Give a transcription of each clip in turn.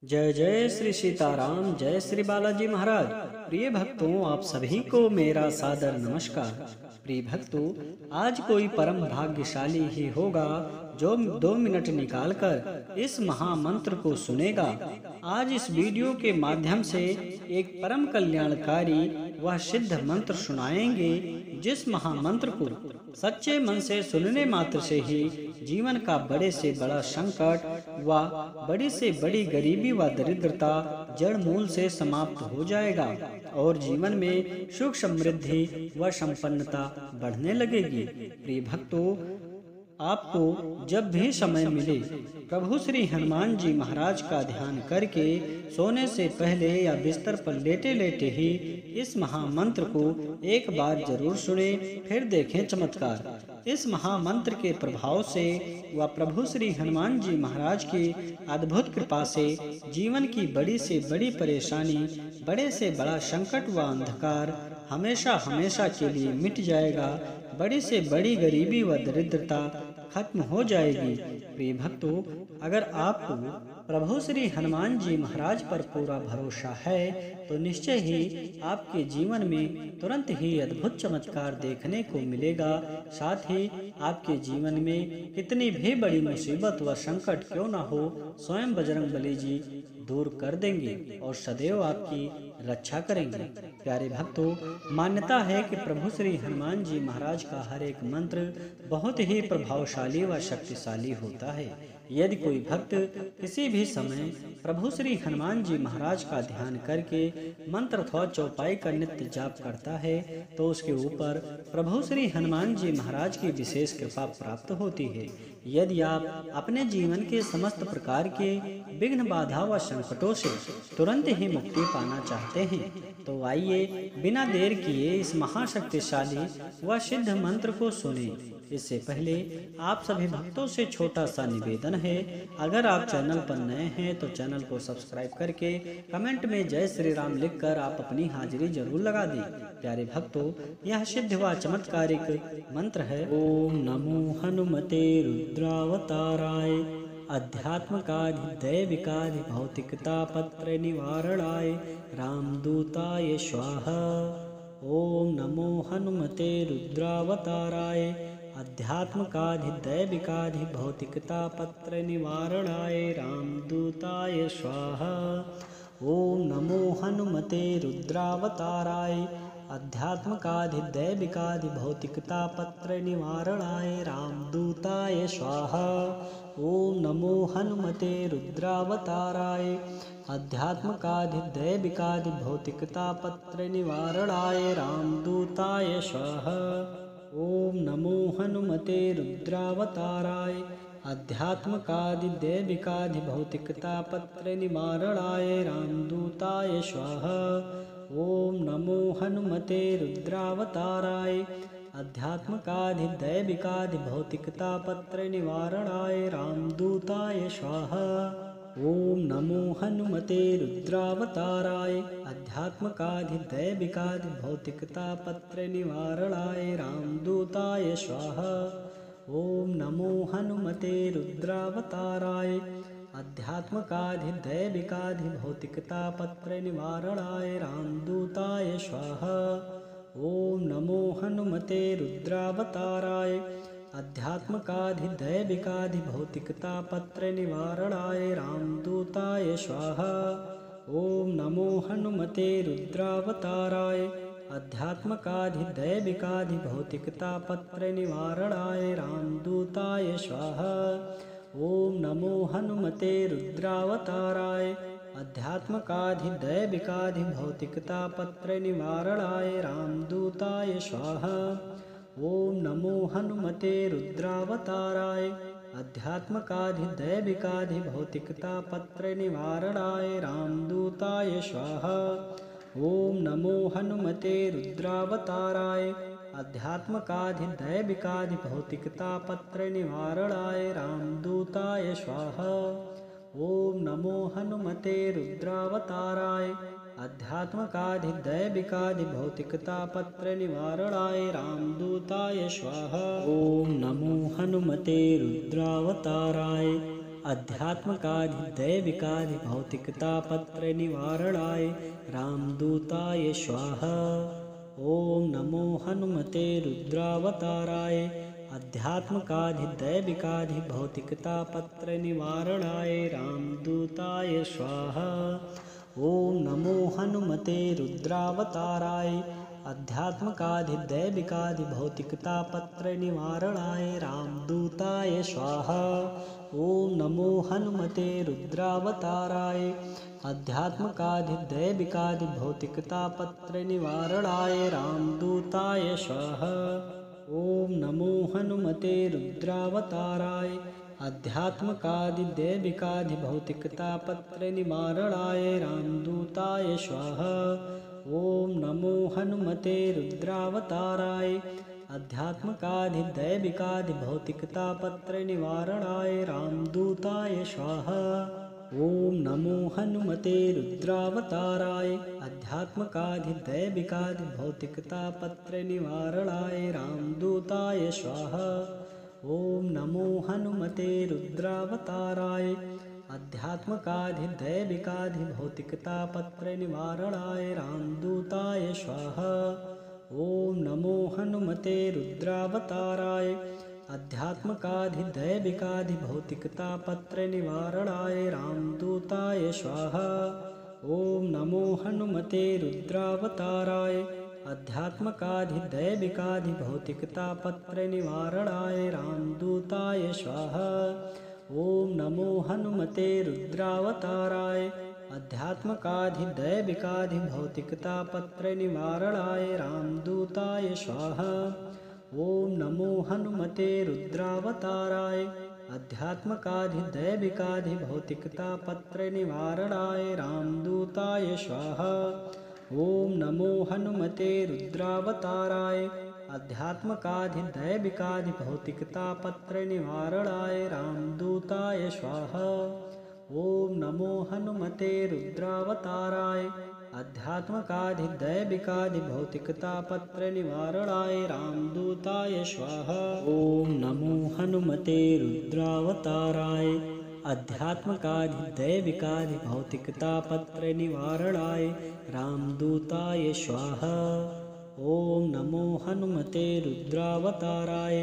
जय जय श्री सीताराम, जय श्री बालाजी महाराज। प्रिय भक्तों, आप सभी को मेरा सादर नमस्कार। प्रिय भक्तों, आज कोई परम भाग्यशाली ही होगा जो 2 मिनट निकालकर इस महामंत्र को सुनेगा। आज इस वीडियो के माध्यम से एक परम कल्याणकारी वह सिद्ध मंत्र सुनाएंगे, जिस महामंत्र को सच्चे मन से सुनने मात्र से ही जीवन का बड़े से बड़ा संकट व बड़ी से बड़ी गरीबी व दरिद्रता जड़ मूल से समाप्त हो जाएगा और जीवन में सुख समृद्धि व संपन्नता बढ़ने लगेगी। प्रिय भक्तों, आपको जब भी समय मिले प्रभु श्री हनुमान जी महाराज का ध्यान करके सोने से पहले या बिस्तर पर लेटे लेटे ही इस महामंत्र को एक बार जरूर सुने, फिर देखें चमत्कार। इस महामंत्र के प्रभाव से व प्रभु श्री हनुमान जी महाराज की अद्भुत कृपा से जीवन की बड़ी से बड़ी परेशानी, बड़े से बड़ा संकट व अंधकार हमेशा हमेशा के लिए मिट जाएगा। बड़ी से बड़ी गरीबी व दरिद्रता खत्म हो जाएगी। प्रिय भक्तों, अगर आपको प्रभु श्री हनुमान जी महाराज पर पूरा भरोसा है तो निश्चय ही आपके जीवन में तुरंत ही अद्भुत चमत्कार देखने को मिलेगा। साथ ही आपके जीवन में कितनी भी बड़ी मुसीबत व संकट क्यों ना हो, स्वयं बजरंगबली जी दूर कर देंगे और सदैव आपकी रक्षा करेंगे। प्यारे भक्तों, मान्यता है कि प्रभु श्री हनुमान जी महाराज का हर एक मंत्र बहुत ही प्रभावशाली व शक्तिशाली होता है। यदि कोई भक्त किसी भी समय प्रभु श्री हनुमान जी महाराज का ध्यान करके मंत्र अथवा चौपाई का नित्य जाप करता है तो उसके ऊपर प्रभु श्री हनुमान जी महाराज की विशेष कृपा प्राप्त होती है। यदि आप अपने जीवन के समस्त प्रकार के विघ्न, बाधा व संकटों से तुरंत ही मुक्ति पाना चाहते हैं तो आइए बिना देर किए इस महाशक्तिशाली व सिद्ध मंत्र को सुने। इससे पहले आप सभी भक्तों से छोटा सा निवेदन है, अगर आप चैनल पर नए हैं तो चैनल को सब्सक्राइब करके कमेंट में जय श्री राम लिखकर आप अपनी हाजिरी जरूर लगा दें। प्यारे भक्तों, यह सिद्ध व चमत्कारिक मंत्र है। ओम नमो हनुमते रुद्रावताराय अध्यात्मकाधि दैविकाधि भौतिकता पत्र निवारणाय रामदूताय स्वाहा। ओम नमो हनुमते रुद्रावताराय अध्यात्मकाधि दैविकाधि भौतिकता पत्र निवारणाय रामदूताय स्वाहा। ओम नमो हनुमते रुद्रावताराय अध्यात्मकाधि दैविकाधि भौतिकता पत्र निवारणाय रामदूताय स्वाहा। ओम नमो हनुमते रुद्रावताराय अध्यात्मकाधि दैविकाधि भौतिकता पत्र निवारणाय रामदूताय स्वाहा। ओम नमो हनुमते रुद्रावताराय अध्यात्मकाधि दैविकाधि भौतिकता पत्र निवारणाय रामदूताय स्वाहा। ओम नमो हनुमते रुद्रावताराय अध्यात्मकाधि दैविकाधि भौतिकता पत्र निवारणाय रामदूताय स्वाहा। ओम नमो हनुमते रुद्रावताराय अध्यात्मकाधि दैविकाधि भौतिकता पत्र निवारणाय रामदूताय स्वाहा। ओम नमो हनुमते रुद्रावताराय अध्यात्मकाधि दैविकाधि भौतिकता पत्र निवारणाय रामदूताय स्वाहा। ओम नमो हनुमते रुद्रावताराय अध्यात्मकाधि दैविकाधि भौतिकता पत्र निवारणाय रामदूताय स्वाहा। ओम नमो हनुमते रुद्रावताराय अध्यात्मकाधि दैविकाधि भौतिकता पत्र निवारणाय रामदूताय स्वाहा। ओम नमो हनुमते रुद्रावताराय अध्यात्मकाधि दैविकाधि भौतिकता पत्र निवारणाय रामदूताय स्वाहा। ओम नमो हनुमते रुद्रावताराय अध्यात्मकाधि दैविकाधि भौतिकता पत्र निवारणाय रामदूताय स्वाहा। ओम नमो हनुमते रुद्रावताराय अध्यात्मकाधि दैविकाधि भौतिकता पत्र निवारणाय रामदूताय स्वाहा। ओम नमो हनुमते रुद्रावताराय अध्यात्मकाधि दैविकाधि भौतिकता पत्र निवारणाय रामदूताय स्वाहा। ओम नमो हनुमते रुद्रावताराय अध्यात्मकाधिदैविकाधिभौतिकतापत्रनिवारणाय रामदूताय स्वाहा। ओम नमो हनुमते रुद्रावताराय अध्यात्मकाधिदैविकाधिभौतिकतापत्रनिवारणाय रामदूताय स्वाहा। ओम नमो हनुमते रुद्रावताराय अध्यात्मकाधिदैविकाधिभौतिकतापत्रनिवारणाय रामदूताय स्वाहा। ओम नमो हनुमते रुद्रावताराय अध्यात्मकाधिदैविकाधिभौतिकतापत्रनिवारणाय रामदूताय स्वाहा। ओम नमो हनुमते रुद्रावताराय अध्यात्मकाधिदैविकाधिभौतिकतापत्रनिवारणाय रामदूताय स्वाहा। ओम नमो हनुमते रुद्रावताराय अध्यात्मकाधिदैविकाधिभौतिकतापत्रनिवारणाय रामदूताय स्वाहा। ओम नमो हनुमते रुद्रावताराय अध्यात्मकाधिदैविकाधिभौतिकतापत्रनिवारणाय रामदूताय स्वाहा। ओम नमो हनुमते रुद्रावताराय अध्यात्मकाधिदैविकाधिभौतिकतापत्रनिवारणाय रामदूताय स्वाहा। ओम नमो हनुमते रुद्रावताराय अध्यात्मकाधिदैविकाधिभौतिकतापत्रनिवारणाय रामदूताय स्वाहा। ओम नमो हनुमते रुद्रावताराय अध्यात्मकाधिदैविकाधिभौतिकतापत्रनिवारणाय रामदूताय स्वाहा। ओम नमो हनुमते रुद्रावताराय अध्यात्मकाधिदैविकाधिभौतिकतापत्रनिवारणाय रामदूताय स्वाहा। ओम नमो हनुमते रुद्रावताराय अध्यात्मकाधिदैविकाधिभौतिकतापत्रनिवारणाय रामदूताय स्वाहा। ओम नमो हनुमते रुद्रावताराय अध्यात्मकाधिदैविकाधिभौतिकतापत्रनिवारणाय रामदूताय स्वाहा। ओम नमो हनुमते रुद्रावताराय अध्यात्मकाधिदैविकाधिभौतिकतापत्रनिवारणाय रामदूताय स्वाहा। ओम नमो हनुमते रुद्रावताराय अध्यात्मकाधिदैविकाधिभौतिकतापत्रनिवारणाय रामदूताय स्वाहा। ओम नमो हनुमते रुद्रावताराय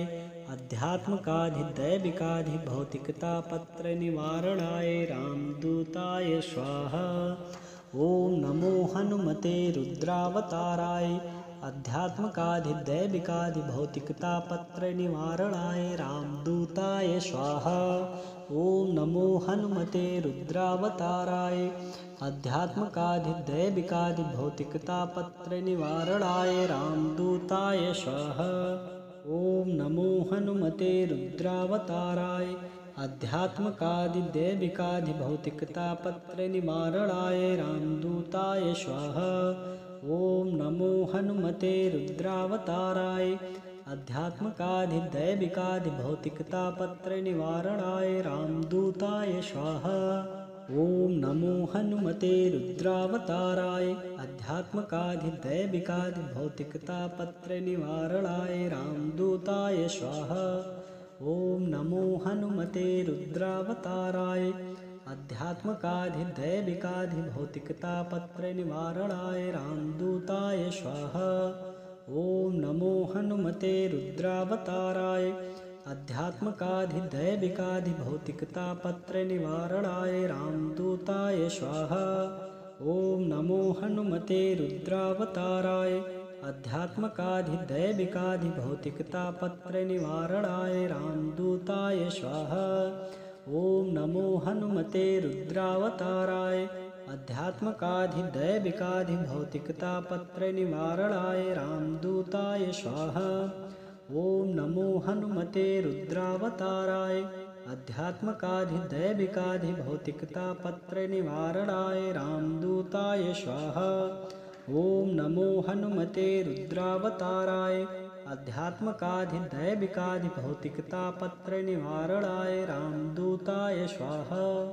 अध्यात्मकाधिदैविकाधिभौतिकतापत्रनिवारणाय रामदूताय स्वाहा। ओम नमो हनुमते रुद्रावताराय अध्यात्मकाधिदैविकाधिभौतिकतापत्रनिवारणाय रामदूताय स्वाहा। ओम नमो हनुमते रुद्रावताराय अध्यात्मकाधिदैविकाधिभौतिकतापत्रनिवारणाय रामदूताय स्वाहा। ओम नमो हनुमते रुद्रावताराय अध्यात्मकाधिदैविकाधिभौतिकतापत्रनिवारणाय रामदूताय स्वाहा। ओम नमो हनुमते रुद्रावताराय अध्यात्मकाधिदैविकाधिभौतिकतापत्रनिवारणाय रामदूताय स्वाहा। ओम नमो हनुमते रुद्रावताराय अध्यात्मकाधिदैविकाधिभौतिकतापत्रनिवारणाय रामदूताय स्वाहा। ओम नमो हनुमते रुद्रावताराय अध्यात्मकाधिदैविकाधिभौतिकतापत्रनिवारणाय रामदूताय स्वाहा। ओम नमो हनुमते रुद्रावताराय अध्यात्मकाधिदैविकाधिभौतिकतापत्रनिवारणाय रामदूताय स्वाहा। ओम नमो हनुमते रुद्रावताराय अध्यात्मकाधिदैविकाधिभौतिकतापत्रनिवारणाय रामदूताय स्वाहा। ओम नमो हनुमते रुद्रावताराय अध्यात्मकाधिदैविकाधिभौतिकतापत्रनिवारणाय रामदूताय स्वाहा। ओम नमो हनुमते रुद्रावताराय अध्यात्मकाधिदैविकाधिभौतिकतापत्रनिवारणाय रामदूताय स्वाहा। ओम नमो हनुमते रुद्रावताराय अध्यात्मकाधिदैविकाधिभौतिकतापत्रनिवारणाय रामदूताय स्वाहा।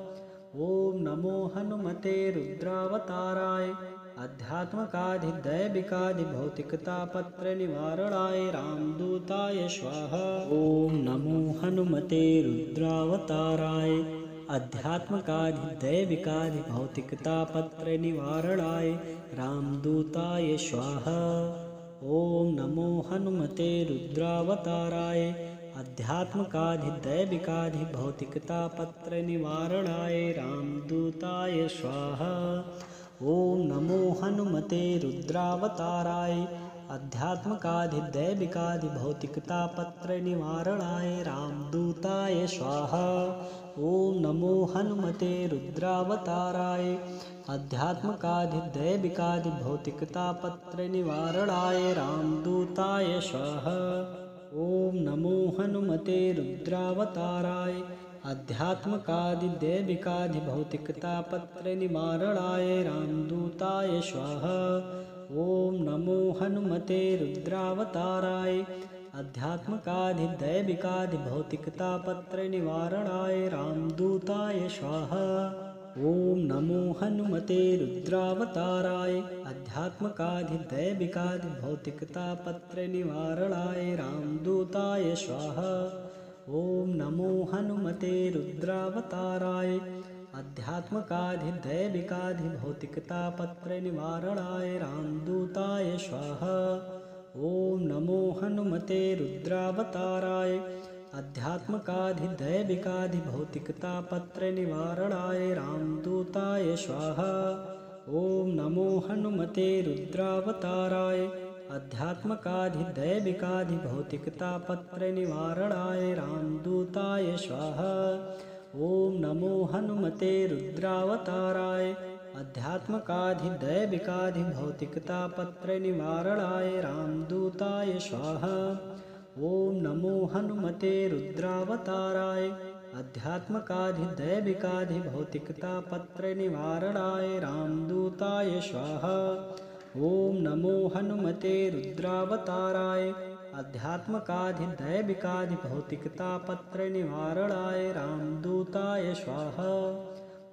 ओम नमो हनुमते रुद्रावताराय अध्यात्मकाधिदैविकाधिभौतिकतापत्रनिवारणाय रामदूताय स्वाहा। ओम नमो हनुमते रुद्रावताराय अध्यात्मकाधिदैविकाधिभौतिकतापत्रनिवारणाय रामदूताय स्वाहा। ओम नमो हनुमते रुद्रावताराय अध्यात्मकाधिदैविकाधिभौतिकतापत्रनिवारणाय रामदूताय स्वाहा। ओम नमो हनुमते रुद्रावताराय अध्यात्मकाधिदैविकाधिभौतिकतापत्रनिवारणाय रामदूताय स्वाहा। ओम नमो हनुमते रुद्रावताराय अध्यात्मकाधिदैविकाधिभौतिकतापत्रनिवारणाय रामदूताय स्वाहा। ओम नमो हनुमते रुद्रावताराय अध्यात्मकाधिदैविकाधिभौतिकतापत्रनिवारणाय रामदूताय स्वाहा। ओम नमो हनुमते रुद्रावताराय अध्यात्मकाधिदैविकाधिभौतिकतापत्रनिवारणाय रामदूताय स्वाहा। ओम नमो हनुमते रुद्रावताराय अध्यात्मकाधिदैविकाधिभौतिकतापत्रनिवारणाय रामदूताय स्वाहा। ओम नमो हनुमते रुद्रावताराय अध्यात्मकाधिदैविकाधिभौतिकतापत्रनिवारणाय रामदूताय स्वाहा। ओम नमो हनुमते रुद्रावताराय अध्यात्मकाधिदैविकाधिभौतिकतापत्रनिवारणाय रामदूताय स्वाहा। ओम नमो हनुमते रुद्रावताराय अध्यात्मकाधिदैविकाधिभौतिकतापत्रनिवारणाय रामदूताय स्वाहा। ओम नमो हनुमते रुद्रावताराय अध्यात्मकाधिदैविकाधिभौतिकतापत्रनिवारणाय रामदूताय स्वाहा। ओम नमो हनुमते रुद्रावताराय अध्यात्मकाधिदैविकाधिभौतिकतापत्रनिवारणाय रामदूताय स्वाहा। ओम नमो हनुमते रुद्रावताराय अध्यात्मकाधिदैविकाधिभौतिकतापत्रनिवारणाय रामदूताय स्वाहा।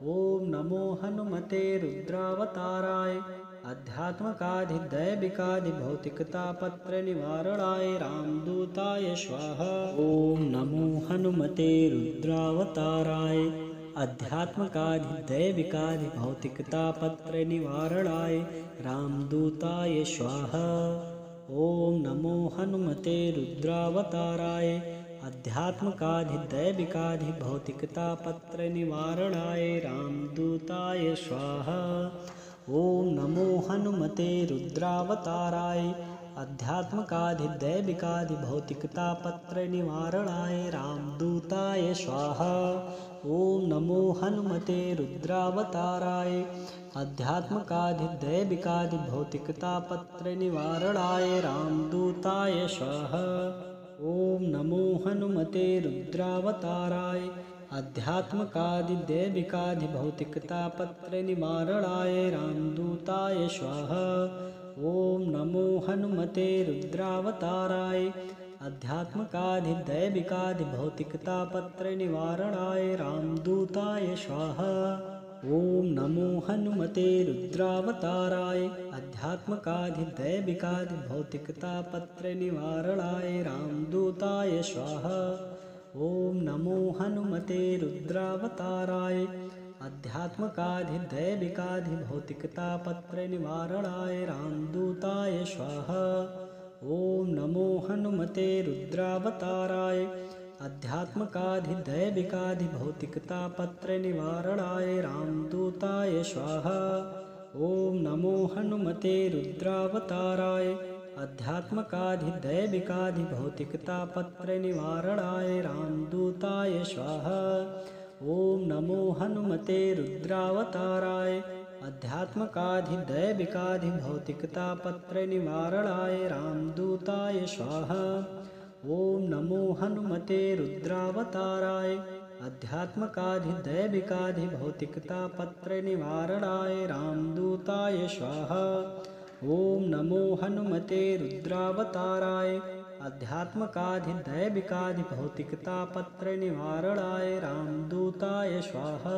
ओम नमो हनुमते रुद्रावताराय अध्यात्मकाधिदैविकाधिभौतिकतापत्रनिवारणाय रामदूताय स्वाहा। ओम नमो हनुमते रुद्रावताराय अध्यात्मकाधिदैविकाधिभौतिकतापत्रनिवारणाय रामदूताय स्वाहा। ओम नमो हनुमते रुद्रावताराय अध्यात्मकाधिदैविकाधिभौतिकतापत्रनिवारणाय रामदूताय स्वाहा। ओम नमो हनुमते रुद्रावताराय अध्यात्मकाधिदैविकाधिभौतिकतापत्रनिवारणाय रामदूताय स्वाहा। ओम नमो हनुमते रुद्रावताराय अध्यात्मकाधिदैविकाधिभौतिकतापत्रनिवारणाय रामदूताय स्वाहा। ओम नमो हनुमते रुद्रावताराय अध्यात्मकाधिदैविकाधिभौतिकतापत्रनिवारणाय रामदूताय स्वाहा। ओम नमो हनुमते रुद्रावताराय अध्यात्मकाधिदैविकाधिभौतिकतापत्रनिवारणाय रामदूताय स्वाहा। ओम नमो हनुमते रुद्रावताराय अध्यात्मकाधिदैविकाधिभौतिकतापत्रनिवारणाय रामदूताय स्वाहा। ओम नमो हनुमते रुद्रावताराय अध्यात्मकाधिदैविकाधिभौतिकतापत्रनिवारणाय रामदूताय स्वाहा। ओम नमो हनुमते रुद्रावताराय अध्यात्मकाधिदैविकाधिभौतिकतापत्रनिवारणाय रामदूताय स्वाहा। ओम नमो हनुमते रुद्रावताराय अध्यात्मकाधिदैविकाधिभौतिकतापत्रनिवारणाय रामदूताय स्वाहा। ओम नमो हनुमते रुद्रावताराय अध्यात्मकाधिदैविकाधिभौतिकतापत्रनिवारणाय रामदूताय स्वाहा। ओम नमो हनुमते रुद्रावताराय अध्यात्मकाधिदैविकाधिभौतिकतापत्रनिवारणाय रामदूताय स्वाहा। ओम नमो हनुमते रुद्रावताराय अध्यात्मकाधिदैविकाधिभौतिकतापत्रनिवारणाय रामदूताय स्वाहा।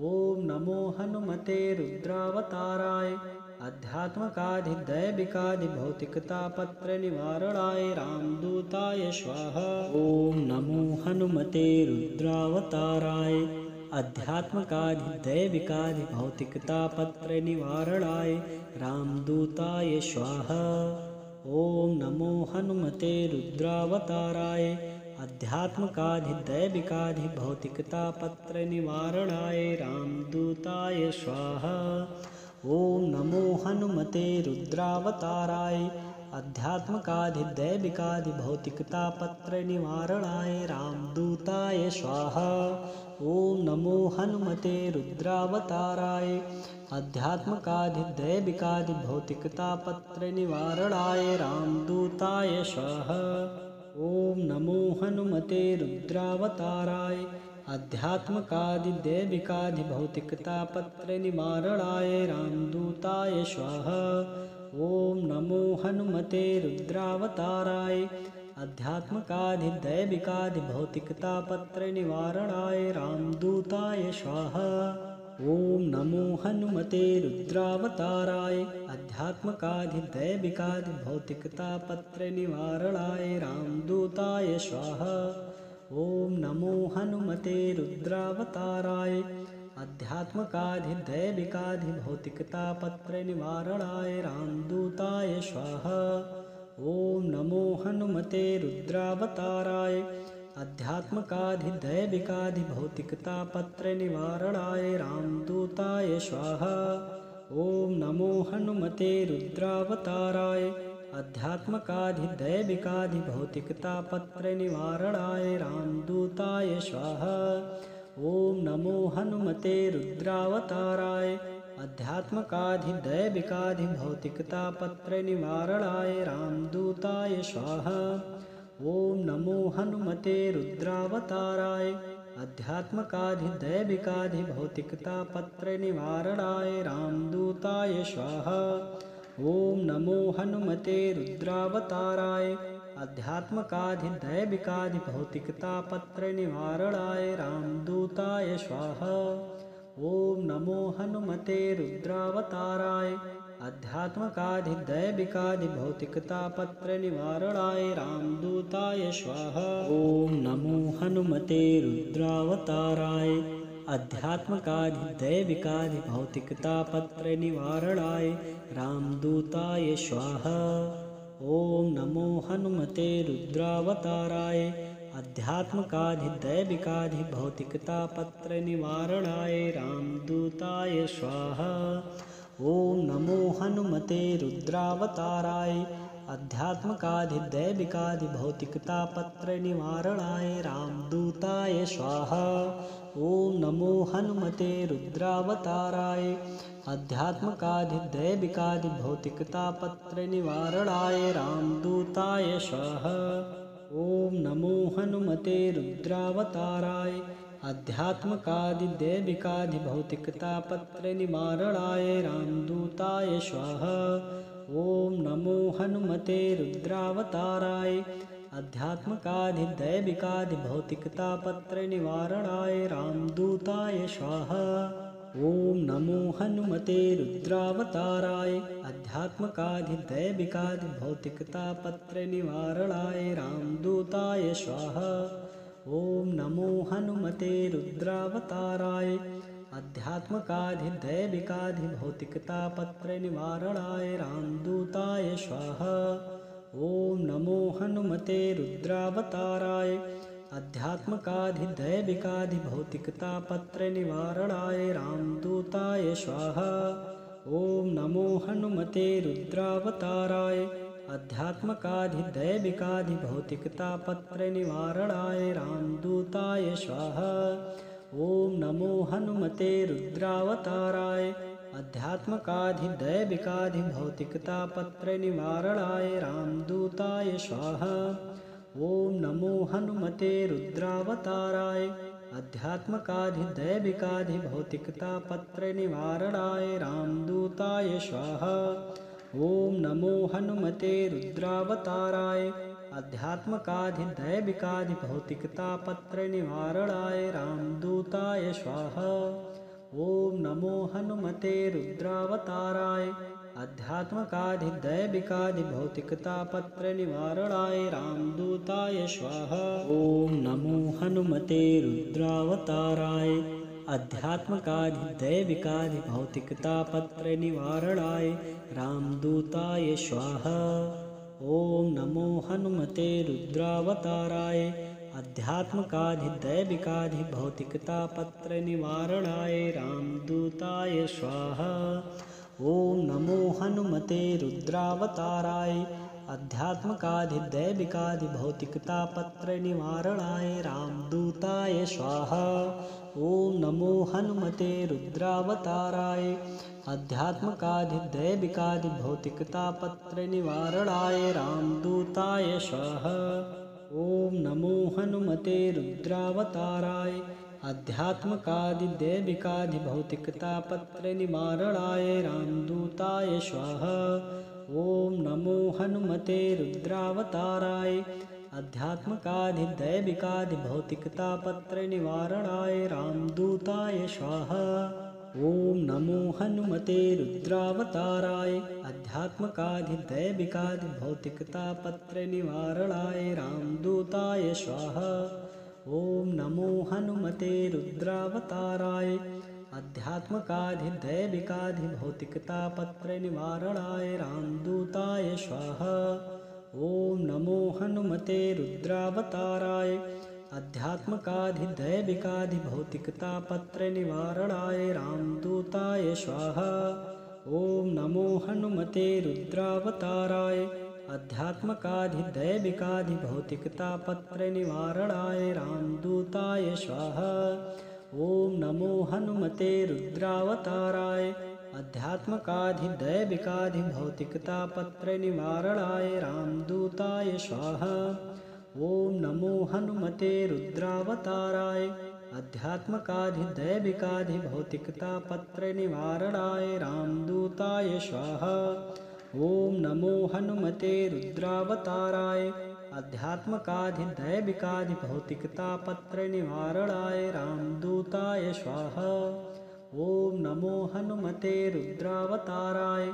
ओम नमो हनुमते रुद्रावताराय अध्यात्मकाधिदैविकाधिभौतिकतापत्रनिवारणाय रामदूताय स्वाहा। ओम नमो हनुमते रुद्रावताराय अध्यात्मकाधिदैविकाधिभौतिकतापत्रनिवारणाय रामदूताय स्वाहा। ओम नमो हनुमते रुद्रावताराय अध्यात्मकाधिदैविकाधिभौतिकतापत्रनिवारणाय रामदूताय स्वाहा। ओम नमो हनुमते रुद्रावताराय अध्यात्मकाधिदैविकाधिभौतिकतापत्रनिवारणाय रामदूताय स्वाहा। ओम नमो हनुमते रुद्रावताराय अध्यात्मकाधिदैविकाधिभौतिकतापत्रनिवारणाय रामदूताय स्वाहा। ओम नमो हनुमते रुद्रावताराय अध्यात्मकाधिदैविकाधिभौतिकतापत्रनिवारणाय रामदूताय स्वाहा। ओम नमो हनुमते रुद्रावताराय अध्यात्मकाधिदैविकाधिभौतिकतापत्रनिवारणाय रामदूताय स्वाहा। ओम नमो हनुमते रुद्रावताराय अध्यात्मकाधिदैविकाधिभौतिकतापत्रनिवारणाय रामदूताय स्वाहा। ओम नमो हनुमते रुद्रावताराय अध्यात्मकाधिदैविकाधिभौतिकतापत्रनिवारणाय रामदूताय स्वाहा। ओम नमो हनुमते रुद्रावताराय अध्यात्मकाधिदैविकाधिभौतिकतापत्रनिवारणाय रामदूताय स्वाहा। ओम नमो हनुमते रुद्रावताराय अध्यात्मकाधिदैविकाधिभौतिकतापत्रनिवारणाय रामदूताय स्वाहा। ओम नमो हनुमते रुद्रावताराय अध्यात्मकाधिदैविकाधिभौतिकतापत्रनिवारणाय रामदूताय स्वाहा। ओम नमो हनुमते रुद्रावताराय अध्यात्मकाधिदैविकाधिभौतिकतापत्रनिवारणाय रामदूताय स्वाहा। ओम नमो हनुमते रुद्रावताराय अध्यात्मकाधिदैविकाधिभौतिकतापत्रनिवारणाय रामदूताय स्वाहा। ओम नमो हनुमते रुद्रावताराय अध्यात्मकाधिदैविकाधिभौतिकतापत्रनिवारणाय रामदूताय स्वाहा। ओम नमो हनुमते रुद्रावताराय अध्यात्मकाधिदैविकाधिभौतिकतापत्रनिवारणाय रामदूताय स्वाहा। ओम नमो हनुमते रुद्रावताराय अध्यात्मकाधिदैविकाधिभौतिकतापत्रनिवारणाय रामदूताय स्वाहा। ओम नमो हनुमते रुद्रावताराय अध्यात्मकाधिदैविकाधिभौतिकतापत्रनिवारणाय रामदूताय स्वाहा। ओम नमो हनुमते रुद्रावताराय अध्यात्मकाधिदैविकाधिभौतिकतापत्रनिवारणाय रामदूताय स्वाहा। ओम नमो हनुमते रुद्रावताराय अध्यात्मकाधिदैविकाधिभौतिकतापत्रनिवारणाय रामदूताय स्वाहा। ओम नमो हनुमते रुद्रावताराय अध्यात्मकाधिदैविकाधिभौतिकतापत्रनिवारणाय रामदूताय स्वाहा। ओम नमो हनुमते रुद्रावताराय अध्यात्मकाधिदैविकाधिभौतिकतापत्रनिवारणाय रामदूताय स्वाहा। ओम नमो हनुमते रुद्रावताराय अध्यात्मकाधिदैविकाधिभौतिकतापत्रनिवारणाय रामदूताय स्वाहा। ओम नमो हनुमते रुद्रावताराय अध्यात्मकाधिदैविकाधिभौतिकतापत्रनिवारणाय रामदूताय स्वाहा। ओम नमो हनुमते रुद्रावताराय अध्यात्मकाधिदैविकाधिभौतिकतापत्रनिवारणाय रामदूताय स्वाहा। ओम नमो हनुमते रुद्रावताराय अध्यात्मकाधिदैविकाधिभौतिकतापत्रनिवारणाय रामदूताय स्वाहा। ओम नमो हनुमते रुद्रावताराय अध्यात्मकाधिदैविकाधिभौतिकतापत्रनिवारणाय रामदूताय स्वाहा। ओम नमो हनुमते रुद्रावताराय अध्यात्मकाधिदैविकाधिभौतिकतापत्रनिवारणाय रामदूताय स्वाहा। ओम नमो हनुमते रुद्रावताराय अध्यात्मकाधिदैविकाधिभौतिकतापत्रनिवारणाय रामदूताय स्वाहा। ओम नमो हनुमते रुद्रावताराय अध्यात्मकाधिदैविकाधिभौतिकतापत्रनिवारणाय रामदूताय स्वाहा। ओम नमो हनुमते रुद्रावताराय अध्यात्मकाधिदैविकाधिभौतिकतापत्रनिवारणाय रामदूताय स्वाहा। ओम नमो हनुमते रुद्रावताराय अध्यात्मकाधिदैविकाधिभौतिकतापत्रनिवारणाय रामदूताय स्वाहा। ओम नमो हनुमते रुद्रावताराय अध्यात्मकाधिदैविकाधिभौतिकतापत्रनिवारणाय रामदूताय स्वाहा। ओम नमो हनुमते रुद्रावताराय अध्यात्मकाधिदैविकाधिभौतिकतापत्रनिवारणाय रामदूताय स्वाहा। ओम नमो हनुमते रुद्रावताराय अध्यात्मकाधिदैविकाधिभौतिकतापत्रनिवारणाय रामदूताय स्वाहा। ओम नमो हनुमते रुद्रावताराय अध्यात्मकाधिदैविकाधिभौतिकतापत्रनिवारणाय रामदूताय स्वाहा। ओम नमो हनुमते रुद्रावताराय अध्यात्मकाधिदैविकाधिभौतिकतापत्रनिवारणाय रामदूताय स्वाहा। ओम नमो हनुमते रुद्रावताराय अध्यात्मकाधिदैविकाधिभौतिकतापत्रनिवारणाय रामदूताय स्वाहा। ओम नमो हनुमते रुद्रावताराय अध्यात्मकाधिदैविकाधिभौतिकतापत्रनिवारणाय रामदूताय स्वाहा। ओम नमो हनुमते रुद्रावताराय अध्यात्मकाधिदैविकाधिभौतिकतापत्रनिवारणाय रामदूताय स्वाहा। ओम नमो हनुमते रुद्रावताराय अध्यात्मकाधिदैविकाधिभौतिकतापत्रनिवारणाय रामदूताय स्वाहा। ओम नमो हनुमते रुद्रावताराय अध्यात्मकाधिदैविकाधिभौतिकतापत्रनिवारणाय रामदूताय स्वाहा। ओम नमो हनुमते रुद्रावताराय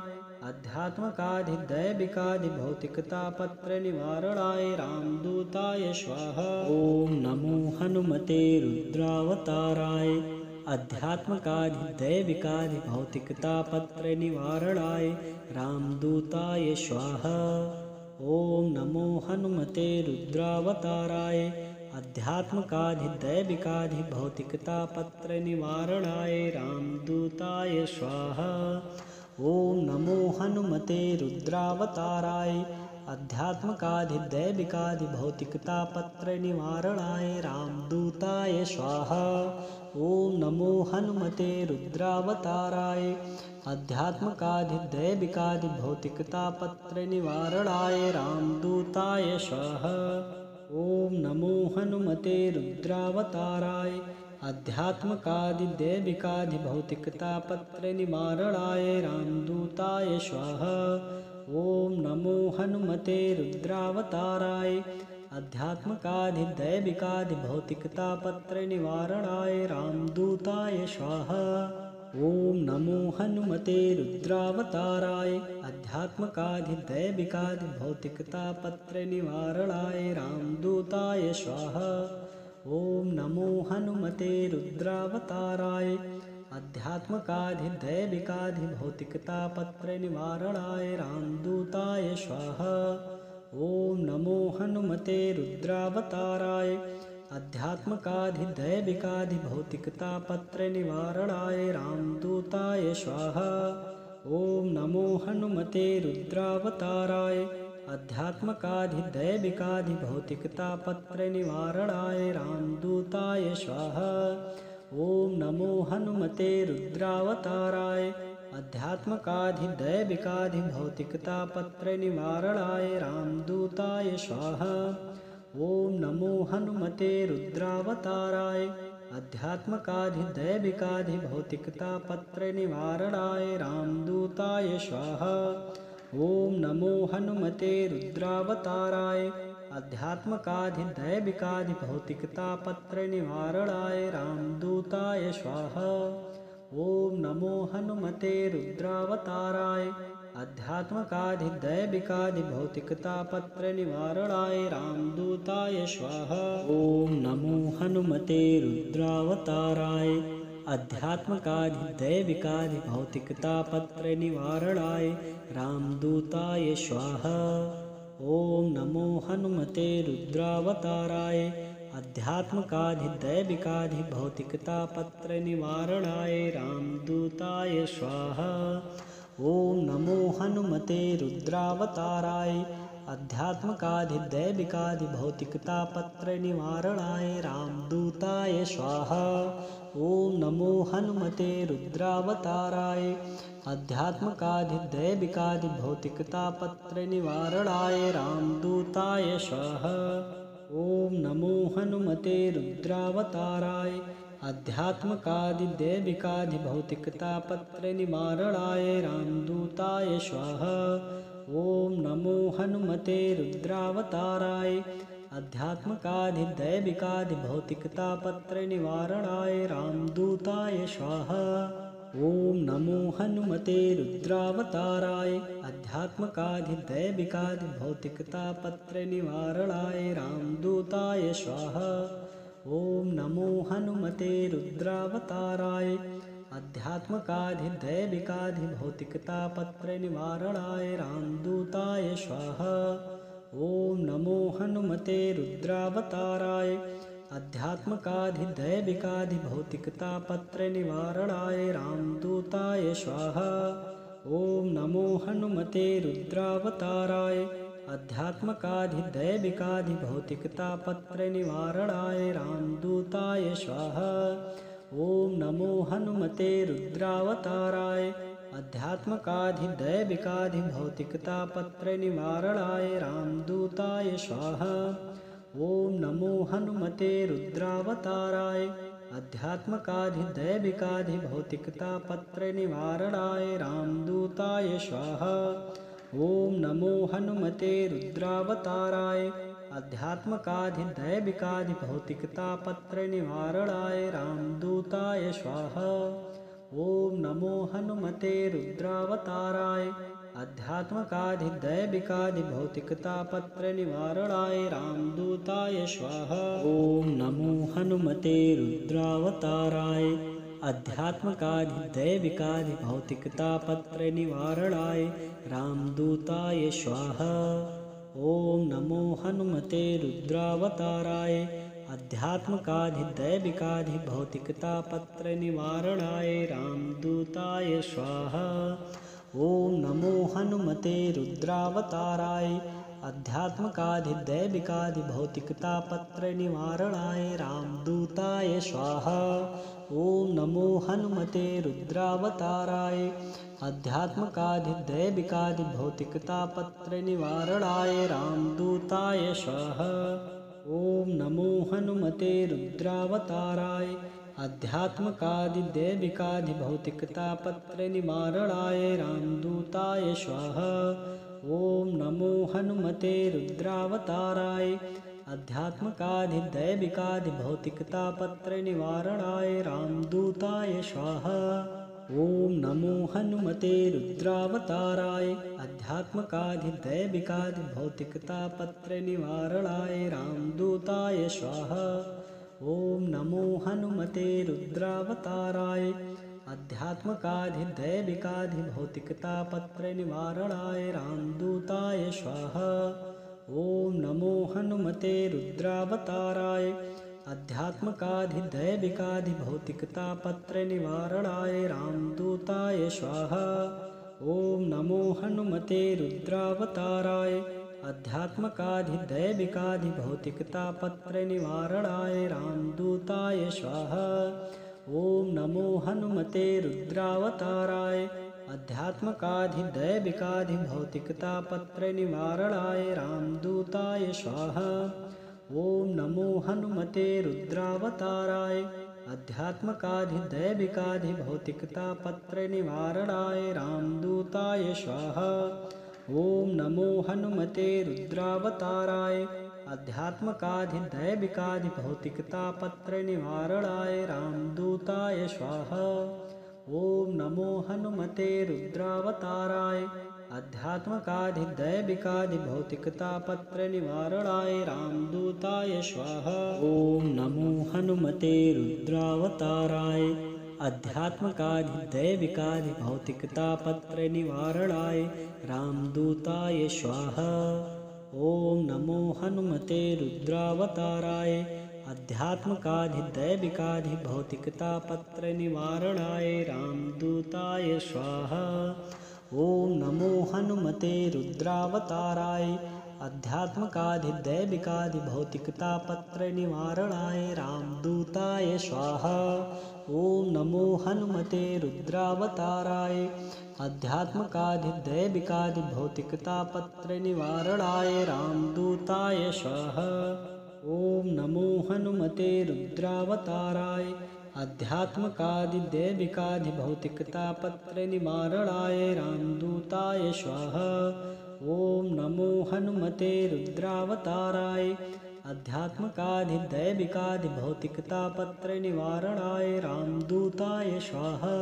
अध्यात्मकाधिदैविकाधिभौतिकतापत्रनिवारणाय रामदूताय स्वाहा। ओम नमो हनुमते रुद्रावताराय अध्यात्मकाधिदैविकाधिभौतिकतापत्रनिवारणाय रामदूताय स्वाहा। ओम नमो हनुमते रुद्रावताराय अध्यात्मकाधिदैविकाधिभौतिकतापत्रनिवारणाय रामदूताय स्वाहा। ओम नमो हनुमते रुद्रावताराय अध्यात्मकाधिदैविकाधिभौतिकतापत्रनिवारणाय रामदूताय स्वाहा। ओम नमो हनुमते रुद्रावताराय अध्यात्मकाधिदैविकाधिभौतिकतापत्रनिवारणाय रामदूताय स्वाहा। ओम नमो हनुमते रुद्रावताराय अध्यात्मकाधिदैविकाधिभौतिकतापत्रनिवारणाय रामदूताय स्वाहा। ओम नमो हनुमते रुद्रावताराय अध्यात्मकाधिदैविकाधिभौतिकतापत्रनिवारणाय रामदूताय स्वाहा। ओम नमो हनुमते रुद्रावताराय अध्यात्मकाधिदैविकाधिभौतिकतापत्रनिवारणाय रामदूताय स्वाहा। ओम नमो हनुमते रुद्रावताराय अध्यात्मकाधिदैविकाधिभौतिकतापत्रनिवारणाय रामदूताय स्वाहा। ओम नमो हनुमते रुद्रावताराय अध्यात्मकाधिदैविकाधिभौतिकतापत्रनिवारणाय रामदूताय स्वाहा। ओम नमो हनुमते रुद्रावताराय अध्यात्मकाधिदैविकाधिभौतिकतापत्रनिवारणाय रामदूताय स्वाहा। ओम नमो हनुमते रुद्रावताराय अध्यात्मकाधिदैविकाधिभौतिकतापत्रनिवारणाय रामदूताय स्वाहा। ओम नमो हनुमते रुद्रावताराय अध्यात्मकाधिदैविकाधिभौतिकतापत्रनिवारणाय रामदूताय स्वाहा। ओम नमो हनुमते रुद्रावताराय अध्यात्मकाधिदैविकाधिभौतिकतापत्रनिवारणाय रामदूताय स्वाहा। ओम नमो हनुमते रुद्रावताराय अध्यात्मकाधिदैविकाधिभौतिकतापत्रनिवारणाय रामदूताय स्वाहा। ओम नमो हनुमते रुद्रावताराय अध्यात्मकाधिदैविकाधिभौतिकतापत्रनिवारणाय रामदूताय स्वाहा। ओम नमो हनुमते रुद्रावताराय अध्यात्मकाधिदैविकाधिभौतिकतापत्रनिवारणाय रामदूताय स्वाहा। ओम नमो हनुमते रुद्रावताराय अध्यात्मकाधिदैविकाधिभौतिकतापत्रनिवारणाय रामदूताय स्वाहा। ओम नमो हनुमते रुद्रावताराय अध्यात्मकाधिदैविकाधिभौतिकतापत्रनिवारणाय रामदूताय स्वाहा। ओम नमो हनुमते रुद्रावताराय अध्यात्मकाधिदैविकाधिभौतिकतापत्रनिवारणाय रामदूताय स्वाहा। ओम नमो हनुमते रुद्रावताराय अध्यात्मकाधिदैविकाधिभौतिकतापत्रनिवारणाय रामदूताय स्वाहा। ओम नमो हनुमते रुद्रावताराय अध्यात्मकाधिदैविकाधिभौतिकतापत्रनिवारणाय रामदूताय स्वाहा। ओम नमो हनुमते रुद्रावताराय अध्यात्मकाधिदैविकाधिभौतिकतापत्रनिवारणाय रामदूताय स्वाहा। ओम नमो हनुमते रुद्रावताराय अध्यात्मकाधिदैविकाधिभौतिकतापत्रनिवारणाय रामदूताय स्वाहा। ओम नमो हनुमते रुद्रावताराय अध्यात्मकाधिदैविकाधिभौतिकतापत्रनिवारणाय रामदूताय स्वाहा। ओम नमो हनुमते रुद्रावताराय अध्यात्मकाधिदैविकाधिभौतिकतापत्रनिवारणाय रामदूताय स्वाहा। ओम नमो हनुमते रुद्रावताराय अध्यात्मकाधिदैविकाधिभौतिकतापत्रनिवारणाय रामदूताय स्वाहा। ओम नमो हनुमते रुद्रावताराय अध्यात्मकाधिदैविकाधिभौतिकतापत्रनिवारणाय रामदूताय स्वाहा। ओम नमो हनुमते रुद्रावताराय अध्यात्मकाधिदैविकाधिभौतिकतापत्रनिवारणाय रामदूताय स्वाहा। ओम नमो हनुमते रुद्रावताराय अध्यात्मकाधिदैविकाधिभौतिकतापत्रनिवारणाय रामदूताय स्वाहा। ओम नमो हनुमते रुद्रावताराय अध्यात्मकाधिदैविकाधिभौतिकतापत्रनिवारणाय रामदूताय स्वाहा। ओम नमो हनुमते रुद्रावताराय अध्यात्मकाधिदैविकाधिभौतिकतापत्रनिवारणाय रामदूताय स्वाहा। ओम नमो हनुमते रुद्रावताराय अध्यात्मकाधिदैविकाधिभौतिकतापत्रनिवारणाय रामदूताय स्वाहा। ओम नमो हनुमते रुद्रावताराय अध्यात्मकाधिदैविकाधिभौतिकतापत्रनिवारणाय रामदूताय स्वाहा। ओम नमो हनुमते रुद्रावताराय अध्यात्मकाधिदैविकाधिभौतिकतापत्रनिवारणाय रामदूताय स्वाहा। ओम नमो हनुमते रुद्रावताराय अध्यात्मकाधिदैविकाधिभौतिकतापत्रनिवारणाय रामदूताय स्वाहा। ओम नमो हनुमते रुद्रावताराय अध्यात्मकाधिदैविकाधिभौतिकतापत्रनिवारणाय रामदूताय स्वाहा। ओम नमो हनुमते रुद्रावताराय अध्यात्मकाधिदैविकाधिभौतिकतापत्रनिवारणाय रामदूताय स्वाहा। ओम नमो हनुमते रुद्रावताराय अध्यात्मकाधिदैविकाधिभौतिकतापत्रनिवारणाय रामदूताय स्वाहा। ओम नमो हनुमते रुद्रावताराय अध्यात्मकाधिदैविकाधिभौतिकतापत्रनिवारणाय रामदूताय स्वाहा। ओम नमो हनुमते रुद्रावताराय अध्यात्मकाधिदैविकाधिभौतिकतापत्रनिवारणाय रामदूताय स्वाहा। ओम नमो हनुमते रुद्रावताराय अध्यात्मकाधिदैविकाधिभौतिकतापत्रनिवारणाय रामदूताय स्वाहा। ओम नमो हनुमते रुद्रावताराय अध्यात्मकाधिदैविकाधिभौतिकतापत्रनिवारणाय रामदूताय स्वाहा। ओम नमो हनुमते रुद्रावताराय अध्यात्मकाधिदैविकाधिभौतिकतापत्रनिवारणाय रामदूताय स्वाहा। ओम नमो हनुमते रुद्रावताराय अध्यात्मकाधिदैविकाधिभौतिकतापत्रनिवारणाय रामदूताय स्वाहा। ओम नमो हनुमते रुद्रावताराय अध्यात्मकाधिदैविकाधिभौतिकतापत्रनिवारणाय रामदूताय स्वाहा। ओम नमो हनुमते रुद्रावताराय अध्यात्मकाधिदैविकाधिभौतिकतापत्रनिवारणाय रामदूताय स्वाहा। ओम नमो हनुमते रुद्रावताराय अध्यात्मकाधिदैविकाधिभौतिकतापत्रनिवारणाय रामदूताय स्वाहा। ओम नमो हनुमते रुद्रावताराय अध्यात्मकाधिदैविकाधिभौतिकतापत्रनिवारणाय रामदूताय स्वाहा।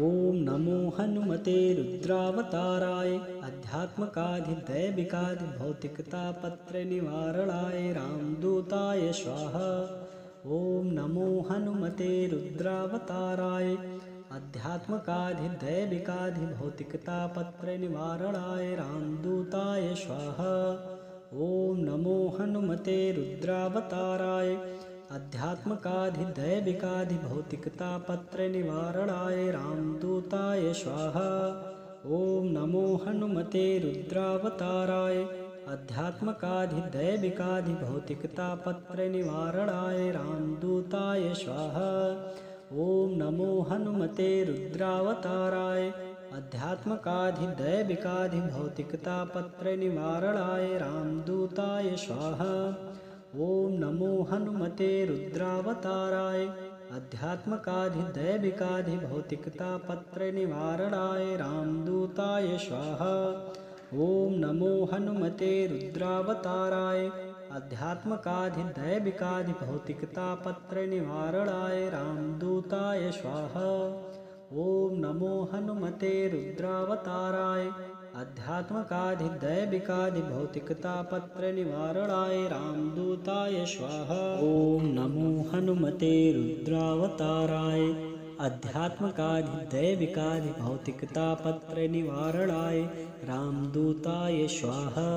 ओम नमो हनुमते रुद्रावताराय अध्यात्मकाधिदैविकाधिभौतिकतापत्रनिवारणाय रामदूताय स्वाहा। ओम नमो हनुमते रुद्रावताराय अध्यात्मकाधिदैविकाधिभौतिकतापत्रनिवारणाय रामदूताय स्वाहा। ओम नमो हनुमते रुद्रावताराय अध्यात्मकाधिदैविकाधिभौतिकतापत्रनिवारणाय रामदूताय स्वाहा। ओम नमो हनुमते रुद्रावताराय अध्यात्मकाधिदैविकाधिभौतिकतापत्रनिवारणाय रामदूताय स्वाहा। ओम नमो हनुमते रुद्रावताराय अध्यात्मकाधिदैविकाधिभौतिकतापत्रनिवारणाय रामदूताय स्वाहा। ओम नमो हनुमते रुद्रावताराय अध्यात्मकाधिदैविकाधिभौतिकतापत्रनिवारणाय रामदूताय स्वाहा। ओम नमो हनुमते रुद्रावताराय अध्यात्मकाधिदैविकाधिभौतिकतापत्रनिवारणाय रामदूताय स्वाहा। ओम नमो हनुमते रुद्रावताराय अध्यात्मकाधिदैविकाधिभौतिकतापत्रनिवारणाय रामदूताय स्वाहा। ओम नमो हनुमते रुद्रावताराय अध्यात्मकाधिदैविकाधिभौतिकतापत्रनिवारणाय रामदूताय स्वाहा।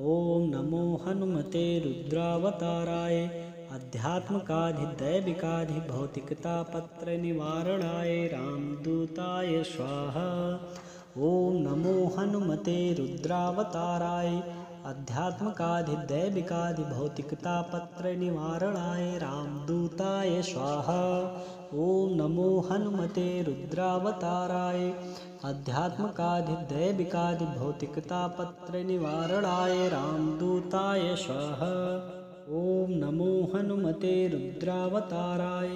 ओम नमो हनुमते रुद्रावताराय अध्यात्मकाधिदैविकाधिभौतिकतापत्रनिवारणाय रामदूताय स्वाहा। ओम नमो हनुमते रुद्रावताराय अध्यात्मकाधिदैविकाधिभौतिकतापत्रनिवारणाय रामदूताय स्वाहा। ओम नमो हनुमते रुद्रावताराय अध्यात्मकाधिदैविकाधिभौतिकतापत्रनिवारणाय रामदूताय स्वाहा। ओम नमो हनुमते रुद्रावताराय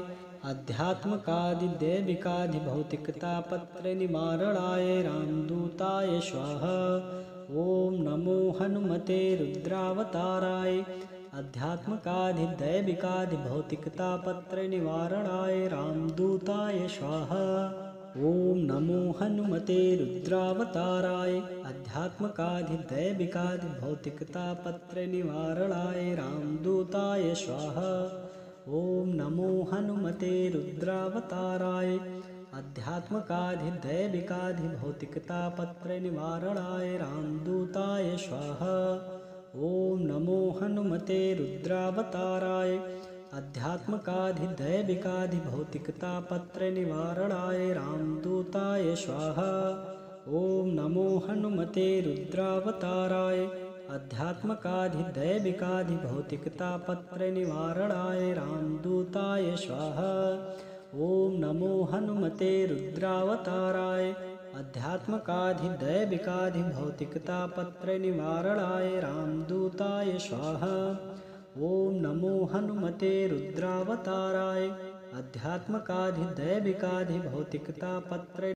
अध्यात्मकाधिदैविकाधिभौतिकतापत्रनिवारणाय रामदूताय स्वाहा। ओम नमो हनुमते रुद्रावताराय अध्यात्मकाधिदैविकाधिभौतिकतापत्रनिवारणाय रामदूताय स्वाहा। ओम नमो हनुमते रुद्रावताराय अध्यात्मकाधिदैविकाधिभौतिकतापत्रनिवारणाय रामदूताय स्वाहा। ओम नमो हनुमते रुद्रावताराय अध्यात्मकाधिदैविकाधिभौतिकतापत्रनिवारणाय रामदूताय स्वाहा। ओम नमो हनुमते रुद्रावताराय अध्यात्मकाधिदैविकाधिभौतिकतापत्रनिवारणाय रामदूताय स्वाहा। ओम नमो हनुमते रुद्रावताराय अध्यात्मकाधिदैविकाधिभौतिकतापत्रनिवारणाय रामदूताय स्वाहा। ओम नमो हनुमते रुद्रावताराय अध्यात्मकाधिदैविकाधिभौतिकतापत्रनिवारणाय रामदूताय स्वाहा। ओम नमो हनुमते रुद्रावताराय अध्यात्मकाधिदैविकाधिभौतिकतापत्र